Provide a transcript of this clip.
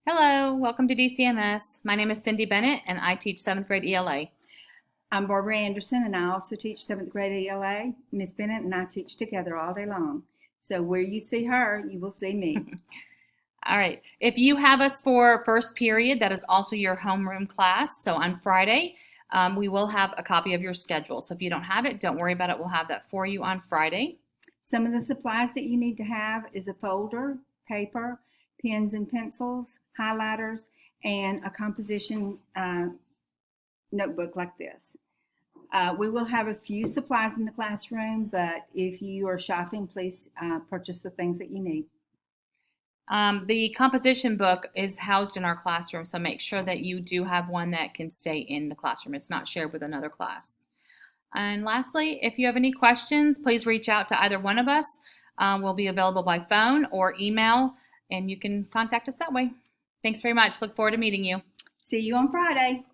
Hello, welcome to DCMS. My name is Cindy Bennett and I teach 7th grade ELA. I'm Barbara Anderson, and I also teach 7th grade ELA. Miss Bennett and I teach together all day long. So where you see her, you will see me. All right, if you have us for first period, that is also your homeroom class. So on Friday, we will have a copy of your schedule. So if you don't have it, don't worry about it. We'll have that for you on Friday. Some of the supplies that you need to have is a folder, paper, pens and pencils, highlighters, and a composition notebook like this. We will have a few supplies in the classroom, but if you are shopping, please purchase the things that you need. The composition book is housed in our classroom, so make sure that you do have one that can stay in the classroom. It's not shared with another class. And lastly, if you have any questions, please reach out to either one of us. We'll be available by phone or email, and you can contact us that way. Thanks very much. Look forward to meeting you. See you on Friday.